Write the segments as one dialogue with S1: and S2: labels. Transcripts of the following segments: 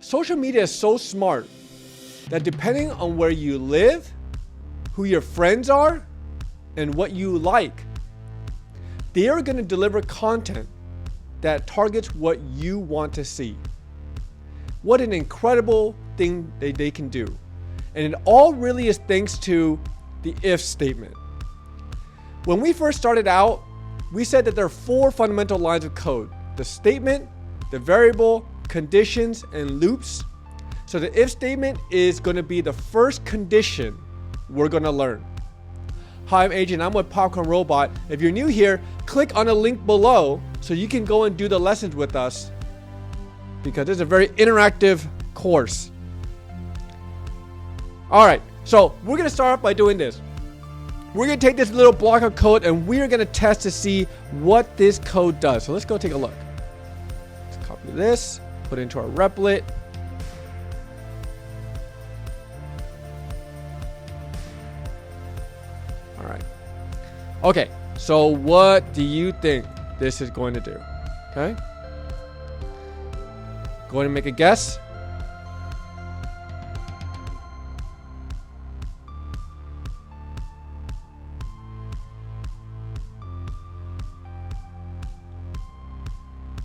S1: social media is so smart that depending on where you live, who your friends are, and what you like, they are going to deliver content that targets what you want to see. What an incredible thing they can do. And it all really is thanks to the if statement. When we first started out, we said that there are 4 fundamental lines of code: the statement, the variable, conditions, and loops. So the if statement is going to be the first condition we're going to learn. Hi, I'm Agent. I'm with Popcorn Robot. If you're new here, click on the link below so you can go and do the lessons with us, because it's a very interactive course. All right, so we're going to start off by doing this. We're going to take this little block of code and we're going to test to see what this code does. So let's go take a look. Let's copy this, put it into our replit. All right. Okay, so what do you think this is going to do? Okay. Go ahead and make a guess.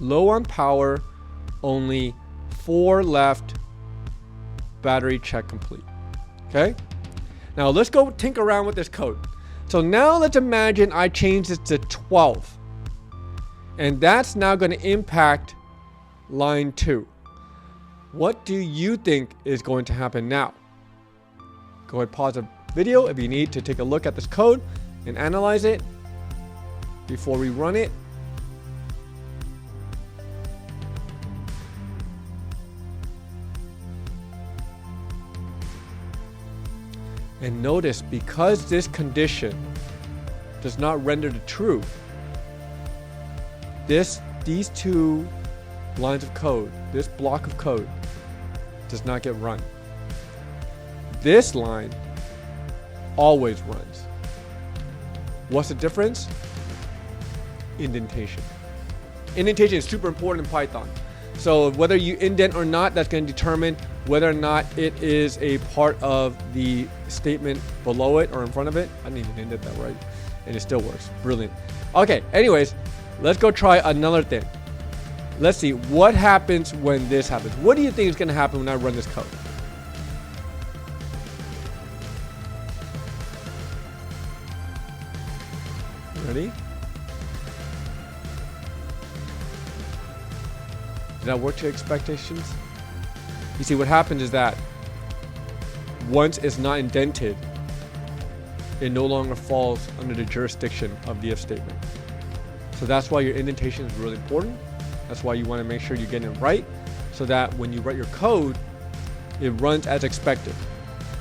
S1: Low on power, only 4 left, battery check complete. Okay, now let's go tinker around with this code. So now let's imagine I change this to 12, and that's now going to impact line 2. What do you think is going to happen now? Go ahead, pause the video if you need to take a look at this code and analyze it before we run it. And notice, because this condition does not render the true, these 2 lines of code, this block of code, does not get run. This line always runs. What's the difference? Indentation. Indentation is super important in Python. So whether you indent or not, that's going to determine whether or not it is a part of the statement below it or in front of it. I didn't even indent that right, and it still works. Brilliant. Okay, anyways, let's go try another thing. Let's see what happens when this happens. What do you think is going to happen when I run this code? Ready? Did that work to your expectations? You see, what happens is that once it's not indented, it no longer falls under the jurisdiction of the if statement. So that's why your indentation is really important. That's why you want to make sure you're getting it right, so that when you write your code, it runs as expected.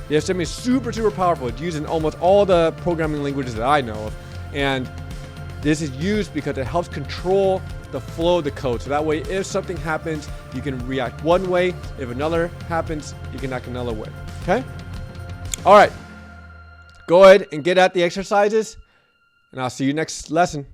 S1: The if statement is super powerful. It's used in almost all the programming languages that I know of. And this is used because it helps control the flow of the code. So that way, if something happens, you can react one way. If another happens, you can act another way. Okay? All right. Go ahead and get at the exercises, and I'll see you next lesson.